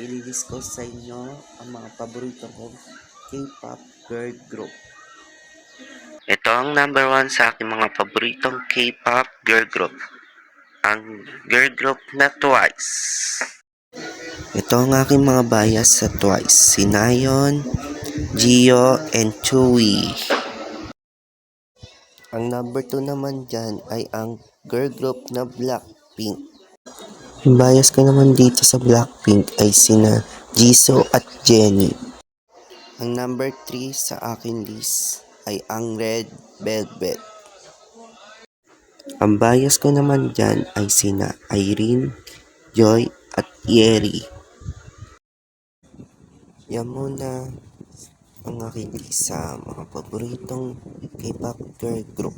i-discuss sa inyo ang mga paborito kong K-pop girl group. Ito ang number 1 sa aking mga paboritong K-pop girl group. Ang girl group na Twice. Ito ang aking mga bias sa Twice. Si Nayeon, Jihyo, and Chewie. Ang number 2 naman dyan ay ang girl group na Blackpink. Yung bias ko naman dito sa Blackpink ay sina Jisoo at Jennie. Ang number 3 sa akin list ay ang Red Velvet. Ang bias ko naman dyan ay sina Irene, Joy at Yeri. Yan muna ang aking list sa mga paboritong K-pop girl group.